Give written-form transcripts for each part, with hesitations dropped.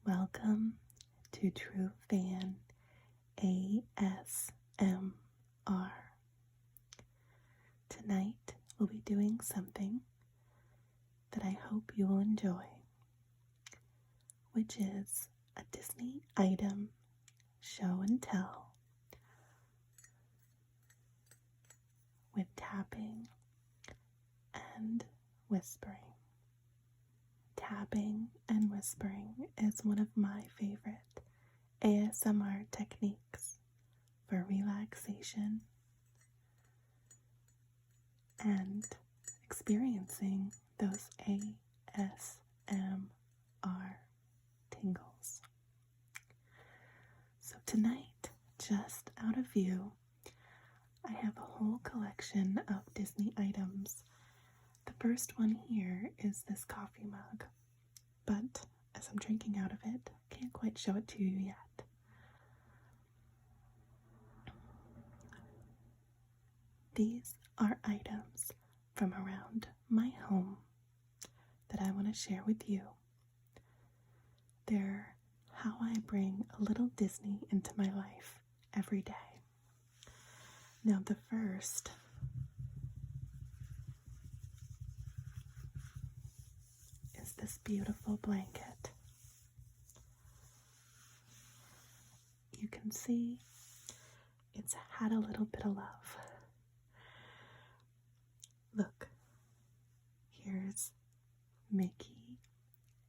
Welcome to Trufan ASMR. Tonight we'll be doing something that I hope you will enjoy, which is a Disney item show and tell with tapping and whispering. Tapping and whispering is one of my favorite ASMR techniques for relaxation and experiencing those ASMR tingles. So tonight, just out of view, I have a whole collection of Disney items. The first one here is this coffee mug, but as I'm drinking out of it, I can't quite show it to you yet. These are items from around my home that I want to share with you. They're how I bring a little Disney into my life every day. Now, the first is this beautiful blanket. You can see it's had a little bit of love. Look, here's Mickey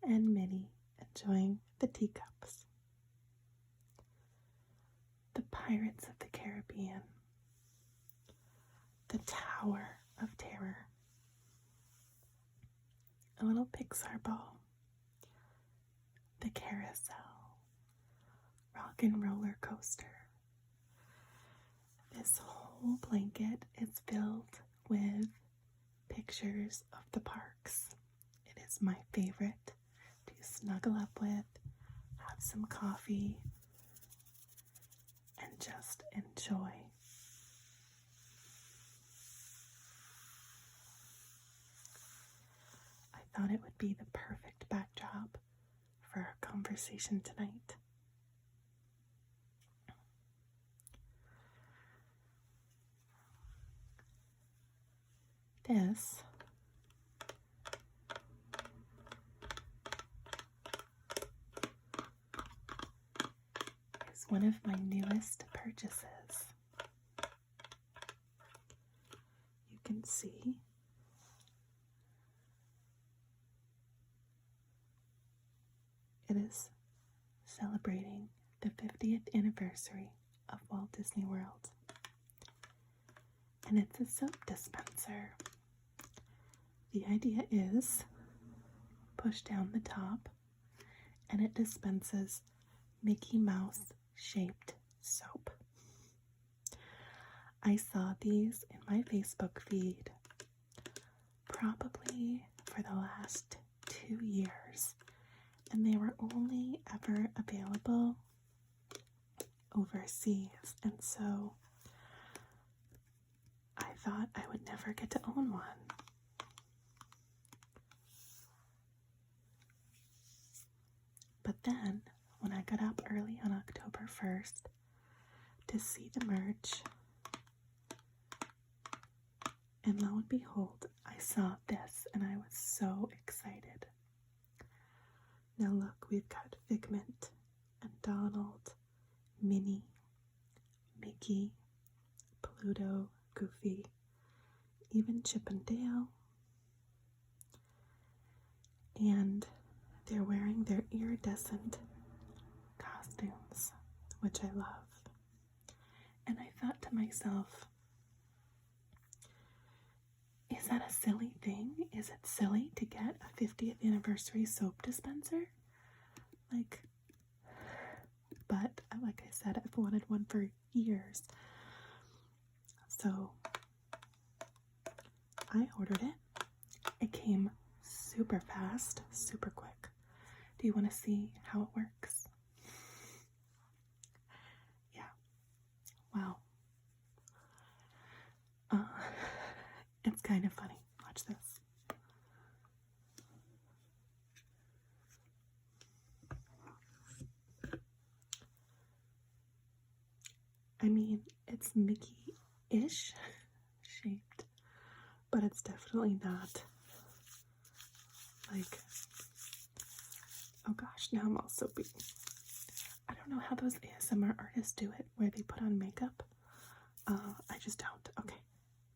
and Minnie enjoying the teacups. The Pirates of the Caribbean. The Tower of Terror. A little Pixar ball. The carousel. Rock and roller coaster. This whole blanket is filled with pictures of the parks. It is my favorite to snuggle up with, have some coffee, and just enjoy. I thought it would be the perfect backdrop for our conversation tonight. This is one of my newest purchases. You can see it is celebrating the 50th anniversary of Walt Disney World. And it's a soap dispenser. The idea is push down the top and it dispenses Mickey Mouse shaped soap. I saw these in my Facebook feed probably for the last 2 years, and they were only ever available overseas, and so I thought I would never get to own one. But then, when I got up early on October 1st to see the merch, and lo and behold, I saw this and I was so excited. Now look, we've got Figment and Donald, Minnie, Mickey, Pluto, Goofy, even Chip and Dale. And they're wearing their iridescent costumes, which I love. And I thought to myself, is that a silly thing? Is it silly to get a 50th anniversary soap dispenser? But like I said, I've wanted one for years. So I ordered it. It came super fast, super quick. Do you want to see how it works? Yeah. Wow. It's kind of funny. Watch this. I mean, it's Mickey-ish shaped, but it's definitely not like, oh gosh, now I'm also I don't know how those ASMR artists do it, where they put on makeup. I just don't. Okay,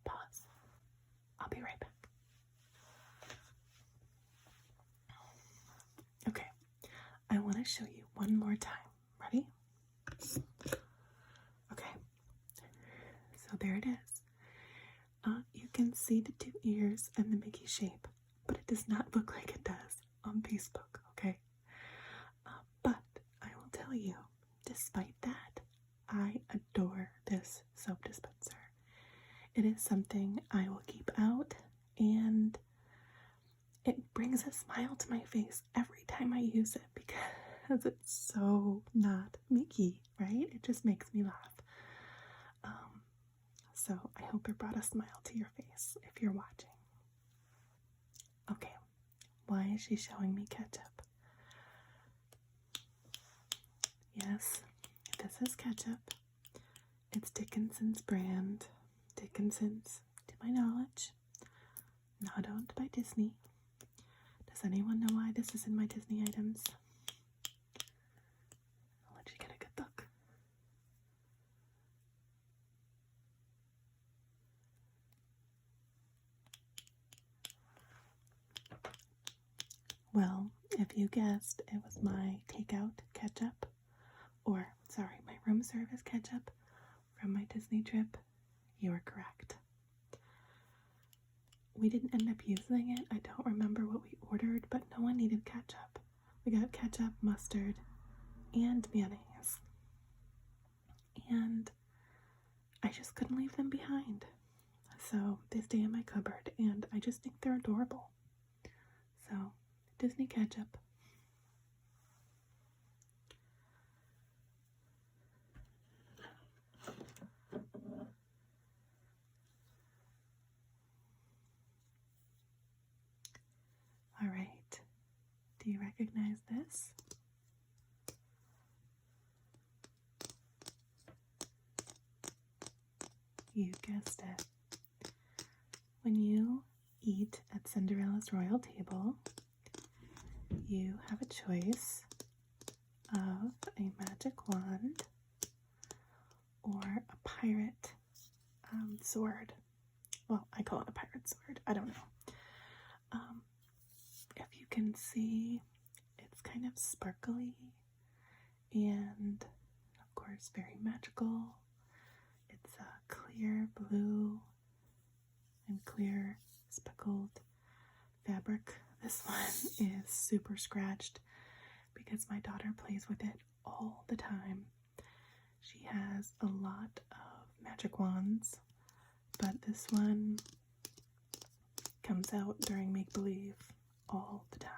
pause. I'll be right back. Okay, I want to show you one more time. Ready? Okay, so there it is. You can see the two ears and the Mickey shape, but it does not look like it does on Facebook, okay? But I will tell you, despite that, I adore this soap dispenser. It is something I will keep out, and it brings a smile to my face every time I use it because it's so not Mickey, right? It just makes me laugh. So I hope it brought a smile to your face if you're watching. Okay, why is she showing me ketchup? Yes, this is ketchup. It's Dickinson's brand. Dickinson's, to my knowledge, not owned by Disney. Does anyone know why this is in my Disney items? I'll let you get a good look. Well, if you guessed it was my takeout ketchup, or, sorry, my room service ketchup from my Disney trip, you are correct. We didn't end up using it. I don't remember what we ordered, but no one needed ketchup. We got ketchup, mustard, and mayonnaise. And I just couldn't leave them behind. So they stay in my cupboard, and I just think they're adorable. So, Disney ketchup. All right. Do you recognize this? You guessed it. When you eat at Cinderella's royal table, you have a choice of a magic wand or a pirate sword. Well, I call it a pirate sword. I don't know. If you can see, it's kind of sparkly and, of course, very magical. It's a clear blue and clear speckled fabric. This one is super scratched because my daughter plays with it all the time. She has a lot of magic wands, but this one comes out during make-believe all the time.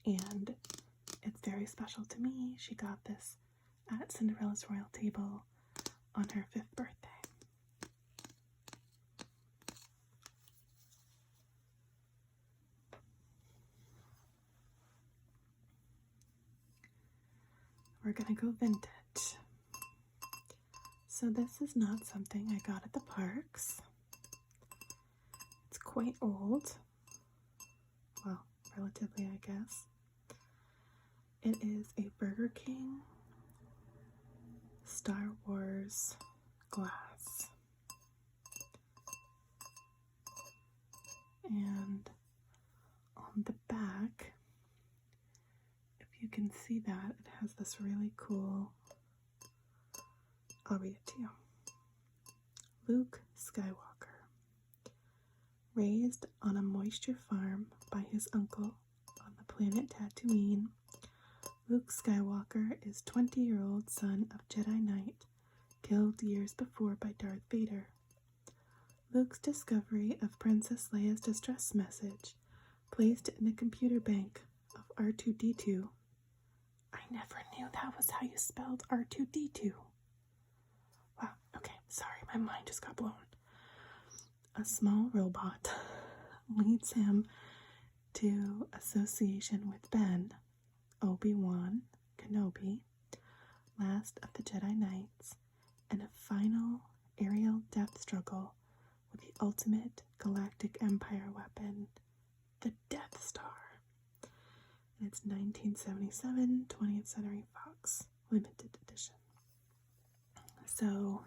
And it's very special to me. She got this at Cinderella's royal table on her 5th birthday. We're gonna go vintage. So this is not something I got at the parks. It's quite old. Well, relatively, I guess. It is a Burger King Star Wars glass. And on the back, if you can see that, it has this really cool, I'll read it to you. Luke Skywalker. Raised on a moisture farm by his uncle on the planet Tatooine, Luke Skywalker is 20-year-old son of Jedi Knight, killed years before by Darth Vader. Luke's discovery of Princess Leia's distress message, placed in the computer bank of R2-D2. I never knew that was how you spelled R2-D2. Wow, okay, sorry, my mind just got blown. A small robot leads him to association with Ben, Obi-Wan Kenobi, last of the Jedi Knights and a final aerial death struggle with the ultimate galactic empire weapon, the Death Star. And it's 1977 20th Century Fox limited edition. So,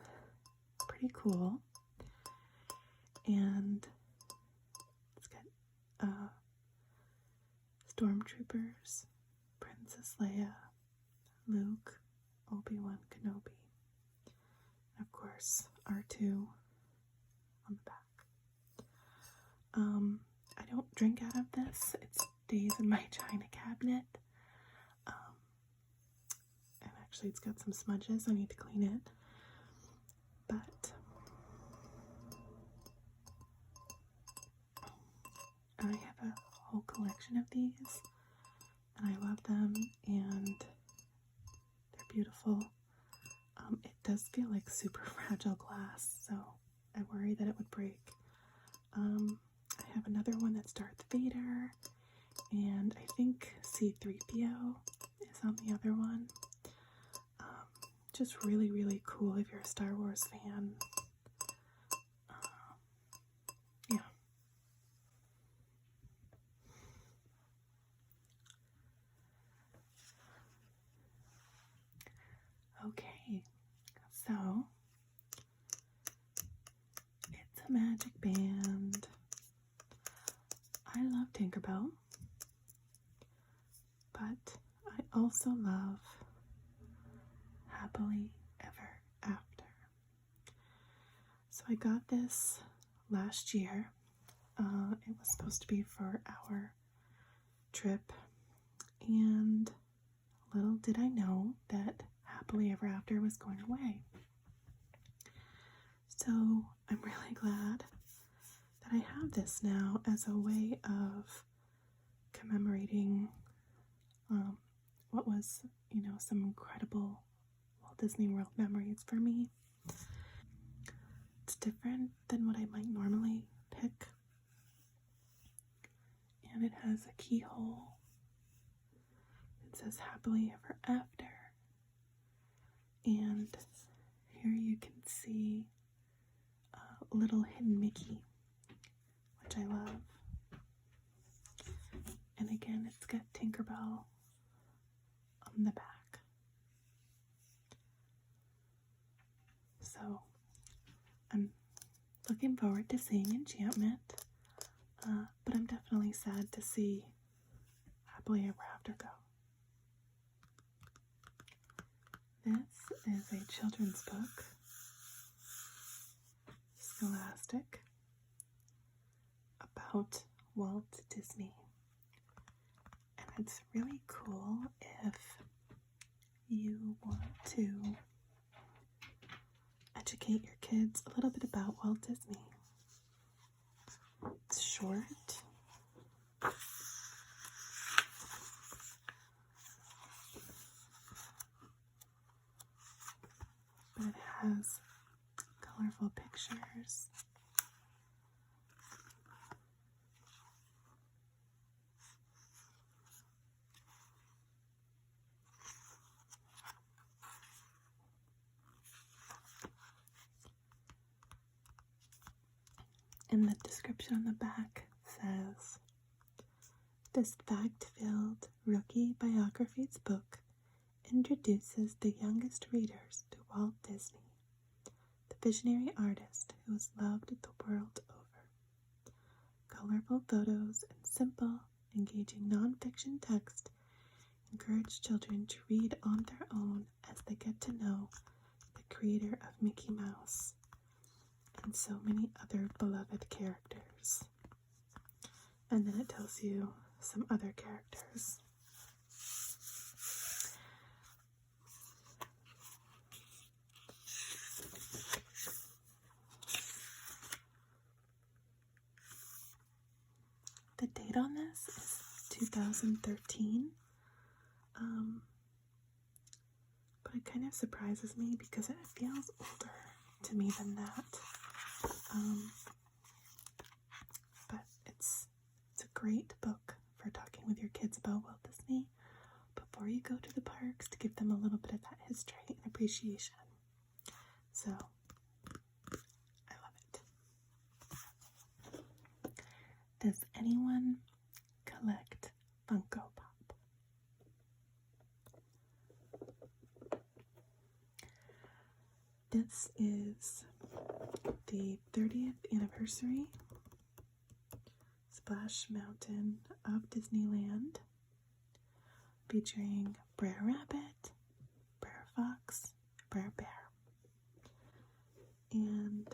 pretty cool. And it's got Stormtroopers, Princess Leia, Luke, Obi-Wan Kenobi, and of course R2 on the back. I don't drink out of this. It stays in my china cabinet. And actually it's got some smudges. I need to clean it. But I have a whole collection of these, and I love them, and they're beautiful. It does feel like super fragile glass, so I worry that it would break. I have another one that's Darth Vader, and I think C-3PO is on the other one. Just really, really cool if you're a Star Wars fan. Yeah. Okay, so it's a magic band. I love Tinkerbell, but I also love Happily Ever After. So I got this last year. It was supposed to be for our trip, and little did I know that Happily Ever After was going away. So I'm really glad that I have this now as a way of commemorating what was, some incredible Walt Disney World memories for me. It's different than what I might normally pick. And it has a keyhole. It says Happily Ever After. And here you can see little hidden Mickey, which I love. And again, it's got Tinkerbell on the back. So I'm looking forward to seeing Enchantment, but I'm definitely sad to see Happily Ever After go. This is a children's book, Scholastic, about Walt Disney. And it's really cool if you want to educate your kids a little bit about Walt Disney. It's short. But it has colorful pictures. And the description on the back says, this fact-filled rookie biographies book introduces the youngest readers to Walt Disney, the visionary artist who was loved the world over. Colorful photos and simple, engaging non-fiction text encourage children to read on their own as they get to know the creator of Mickey Mouse and so many other beloved characters. And then it tells you some other characters. The date on this is 2013. But it kind of surprises me because it feels older to me than that. But it's a great book for talking with your kids about Walt Disney before you go to the parks to give them a little bit of that history and appreciation. So, I love it. Does anyone collect Funko Pop? This is the 30th anniversary Splash Mountain of Disneyland, featuring Brer Rabbit, Brer Fox, Brer Bear. And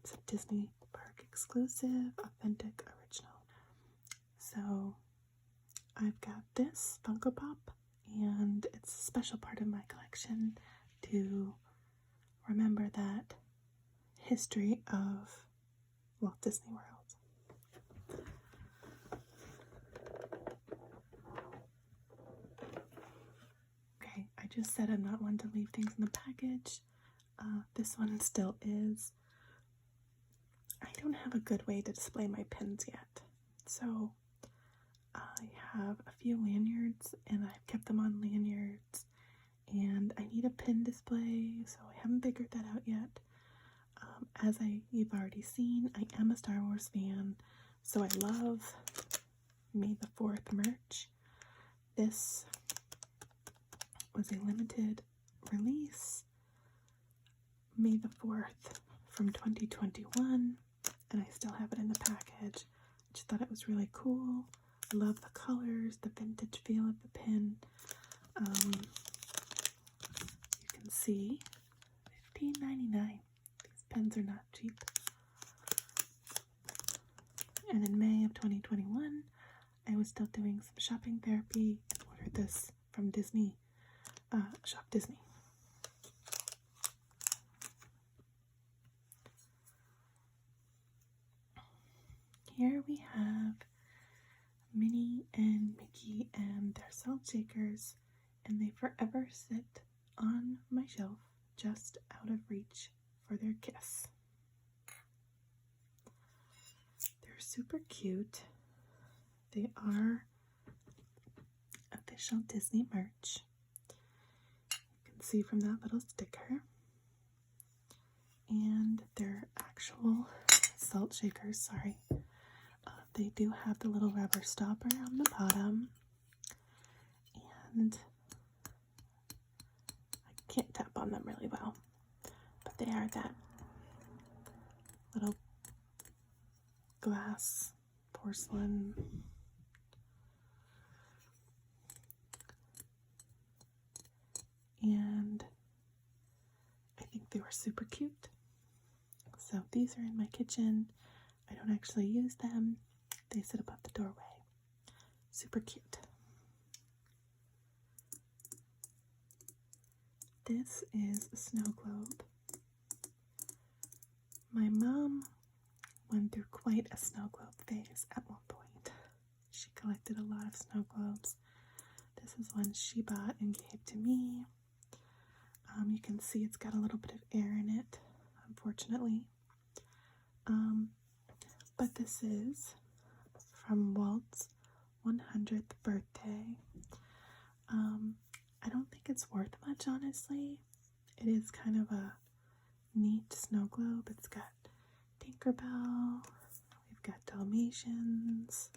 it's a Disney Park exclusive, authentic, original. So I've got this Funko Pop, and it's a special part of my collection to remember that history of Walt Disney World. Okay, I just said I'm not one to leave things in the package. This one still is. I don't have a good way to display my pins yet, so I have a few lanyards, and I've kept them on lanyards, and I need a pin display, so I haven't figured that out yet. As you've already seen, I am a Star Wars fan, so I love May the 4th merch. This was a limited release, May the 4th from 2021, and I still have it in the package. I just thought it was really cool. I love the colors, the vintage feel of the pin. You can see $15.99. These pins are not cheap. And in May of 2021, I was still doing some shopping therapy and ordered this from Disney, Shop Disney. Here we have Minnie and Mickey and their salt shakers, and they forever sit on my shelf just out of reach for their kiss. They're super cute. They are official Disney merch. You can see from that little sticker. And they're actual salt shakers, sorry. They do have the little rubber stopper on the bottom, and I can't tap on them really well, but they are that little glass porcelain and I think they were super cute. So these are in my kitchen. I don't actually use them. They sit above the doorway. Super cute. This is a snow globe. My mom went through quite a snow globe phase at one point. She collected a lot of snow globes. This is one she bought and gave to me. You can see it's got a little bit of air in it, unfortunately. But this is from Walt's 100th birthday. I don't think it's worth much, honestly. It is kind of a neat snow globe. It's got Tinkerbell, we've got Dalmatians,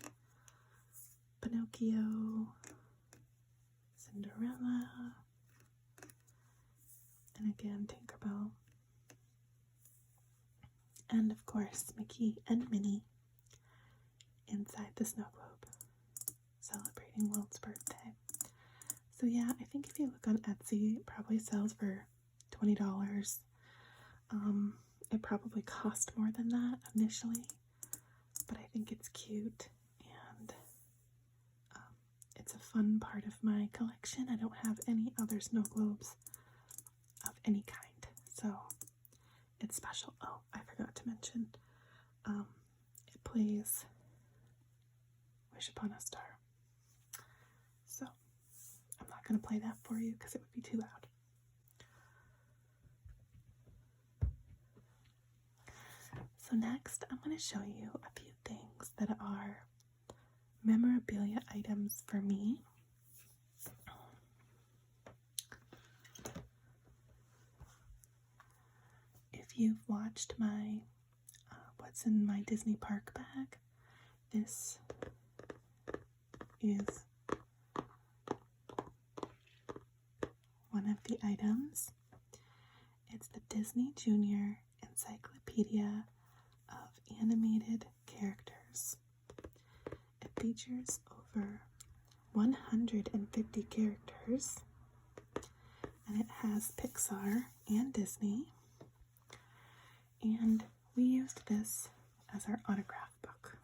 Pinocchio, Cinderella, and again Tinkerbell. And of course, Mickey and Minnie inside the snow globe, celebrating Walt's birthday. So yeah, I think if you look on Etsy, it probably sells for $20. It probably cost more than that initially, but I think it's cute, and it's a fun part of my collection. I don't have any other snow globes of any kind, so it's special. Oh, I forgot to mention, it plays Wish Upon a Star. So I'm not going to play that for you because it would be too loud. So next, I'm going to show you a few things that are memorabilia items for me. you've watched my What's in My Disney Park bag, this is one of the items. It's the Disney Junior Encyclopedia of Animated Characters. It features over 150 characters, and it has Pixar and Disney. And we used this as our autograph book.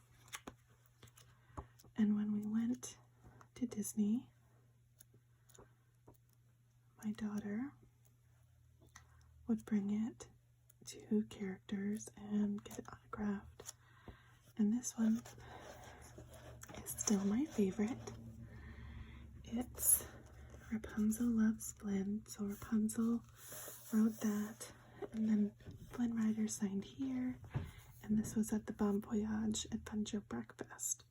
And when we went to Disney, my daughter would bring it to characters and get it autographed. And this one is still my favorite. It's Rapunzel Loves Flynn. So Rapunzel wrote that, and then Flynn Rider signed here, and this was at the Bon Voyage Adventure Breakfast.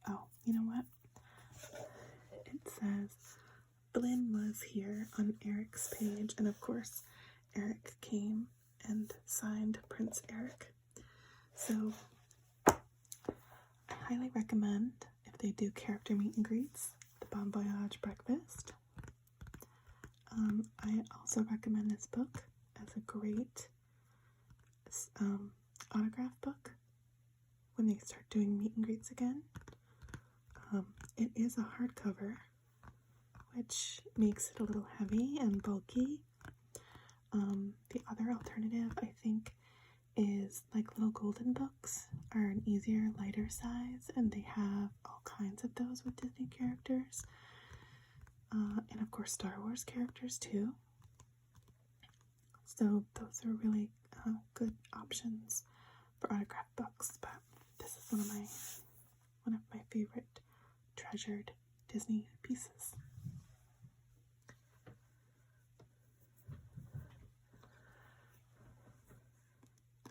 Oh, you know what? It says Flynn was here on Eric's page, and of course, Eric came and signed Prince Eric. So, I highly recommend, if they do character meet and greets, the Bon Voyage Breakfast. I also recommend this book as a great autograph book when they start doing meet and greets again. It is a hardcover, which makes it a little heavy and bulky. The other alternative, I think, is like little golden books are an easier, lighter size, and they have all kinds of those with Disney characters. And of course Star Wars characters too. So those are really good options for autograph books, but this is one of my favorite treasured Disney pieces.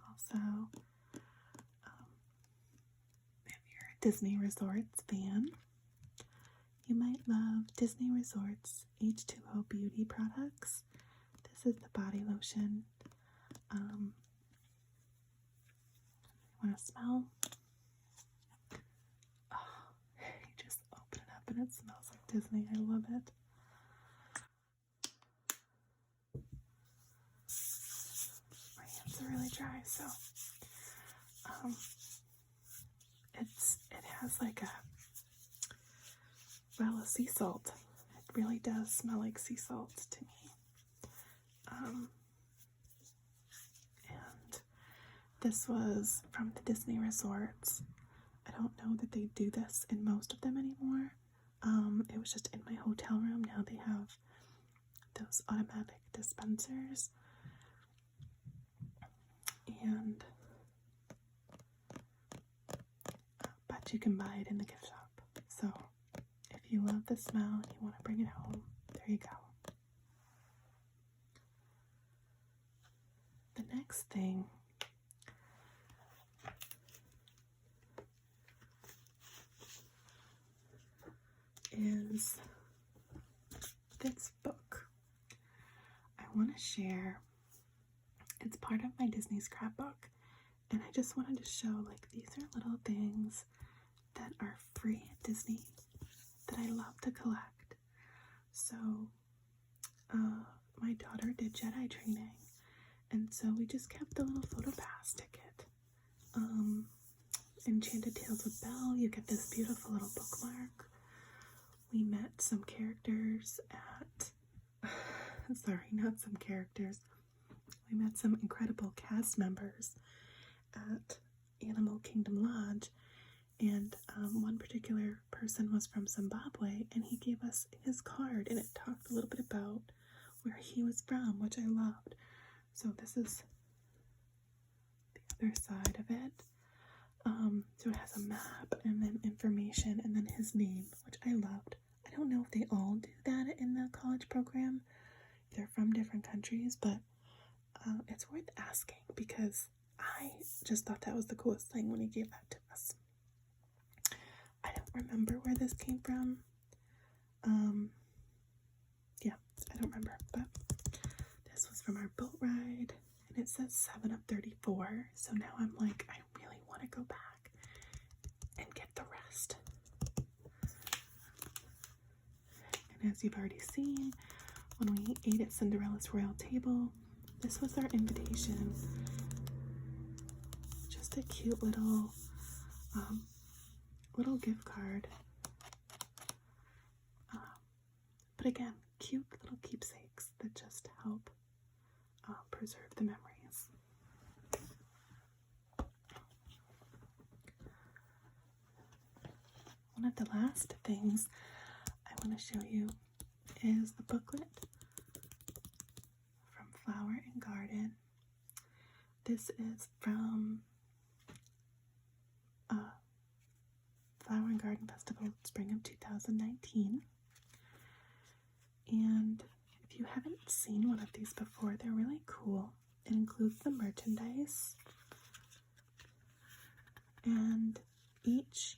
Also, if you're a Disney Resorts fan, you might love Disney Resorts H2O Beauty products. This is the body lotion. Want to smell? Oh, you just open it up and it smells like Disney. I love it. My hands are really dry, so it has like a sea salt. It really does smell like sea salt to me. And this was from the Disney Resorts. I don't know that they do this in most of them anymore. It was just in my hotel room. Now they have those automatic dispensers. And but you can buy it in the gift shop. So if you love the smell and you want to bring it home, there you go. The next thing is this book. I want to share. It's part of my Disney scrapbook, and I just wanted to show, like, these are little things that are free at Disney that I love to collect. So my daughter did Jedi training, and so we just kept the little photo pass ticket. Enchanted Tales with Belle, you get this beautiful little bookmark. We met some characters at sorry, not some characters. We met some incredible cast members at Animal Kingdom Lodge, and one particular person was from Zimbabwe, and he gave us his card, and it talked a little bit about where he was from, which I loved. So this is the other side of it. So it has a map and then information and then his name, which I loved. I don't know if they all do that in the college program. They're from different countries, but it's worth asking because I just thought that was the coolest thing when he gave that to us. I don't remember where this came from. Yeah, I don't remember, but this was from our boat ride, and it says 7 of 34, so now I'm like, I really want to go back and get the rest. And as you've already seen, when we ate at Cinderella's royal table, this was our invitation. Just a cute little gift card. But again, cute little keepsakes that just help preserve the memories. One of the last things I want to show you is the booklet from Flower and Garden. This is from Flower and Garden Festival Spring of 2019. And if you haven't seen one of these before, they're really cool. It includes the merchandise, and each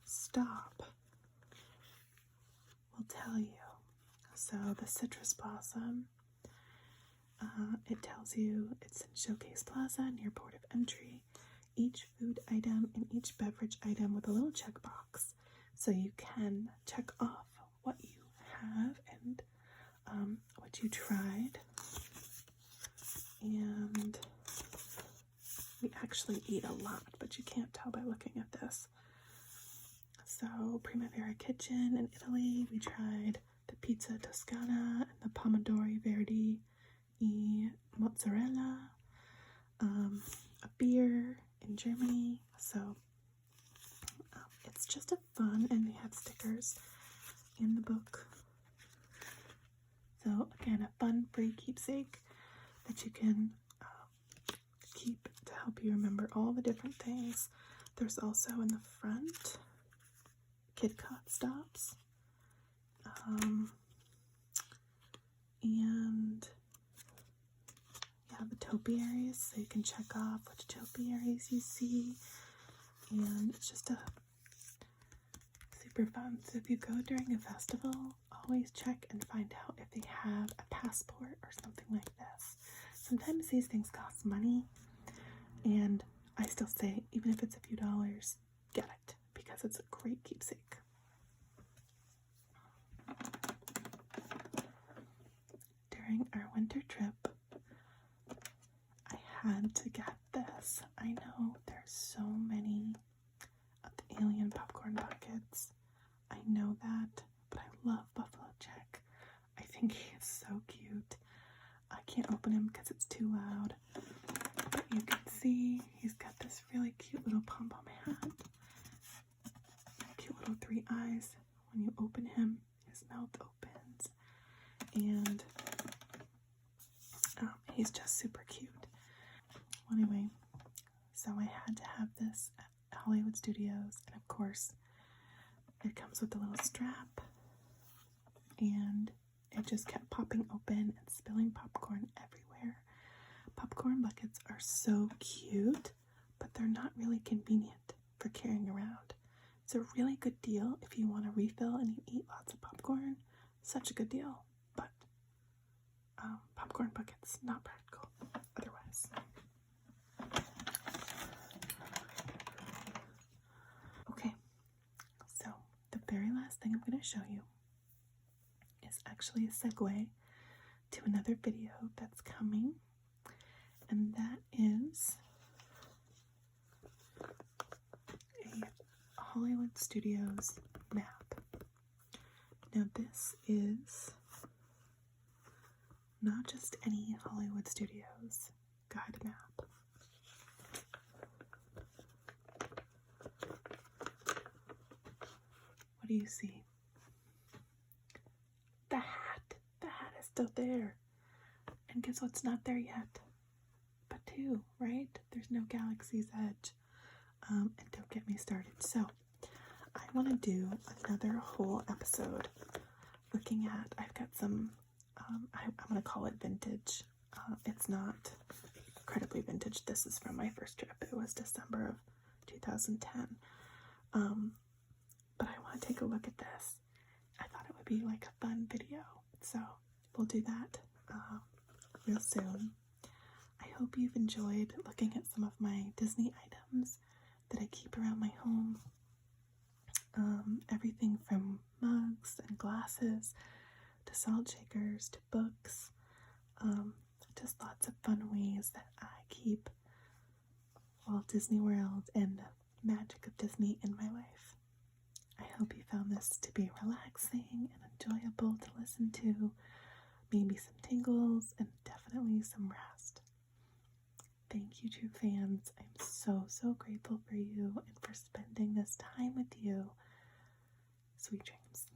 stop will tell you. So the citrus blossom, it tells you it's in Showcase Plaza near port of entry. Each food item and each beverage item with a little checkbox, so you can check off what you have and what you tried. And we actually eat a lot, but you can't tell by looking at this. So Primavera Kitchen in Italy, we tried the pizza Toscana and the Pomodori Verdi e Mozzarella, a beer in Germany. So it's just a fun, and they have stickers in the book. So again, a fun free keepsake that you can keep to help you remember all the different things. There's also in the front KitKat stops, and yeah, the topiaries, so you can check off which topiaries you see, and it's just a super fun. So if you go during a festival, always check and find out if they have a passport or something like this. Sometimes these things cost money, and I still say, even if it's a few dollars, get it, because it's a great keepsake. During our winter trip, I had to get this. I know there's so many of the alien popcorn buckets. I know that, but I love Buffalo Check. I think he is so cute. I can't open him because it's too loud, but you can see he's got this really cute little pom-pom hat. Cute little 3 eyes. When you open him, his mouth opens, and he's just super cute. Anyway, so I had to have this at Hollywood Studios, and of course it comes with a little strap, and it just kept popping open and spilling popcorn everywhere. Popcorn buckets are so cute, but they're not really convenient for carrying around. It's a really good deal if you want to refill and you eat lots of popcorn. Such a good deal, but popcorn buckets, not practical otherwise. Okay, so the very last thing I'm going to show you is actually a segue to another video that's coming, and that is a Hollywood Studios map. Now this is not just any Hollywood Studios guide map. What do you see? The hat. The hat is still there. And guess what's not there yet? But 2, right? There's no Galaxy's Edge. And don't get me started. So, I want to do another whole episode looking at, I've got some, I'm going to call it vintage. It's not incredibly vintage. This is from my first trip. It was December of 2010. But I want to take a look at this. I thought it would be like a fun video, so we'll do that real soon. I hope you've enjoyed looking at some of my Disney items that I keep around my home. Everything from mugs and glasses to salt shakers to books. Just lots of fun ways that I keep Walt Disney World and the magic of Disney in my life. I hope you found this to be relaxing and enjoyable to listen to. Maybe some tingles and definitely some rest. Thank you, TruFans. I'm so grateful for you and for spending this time with you. Sweet dreams.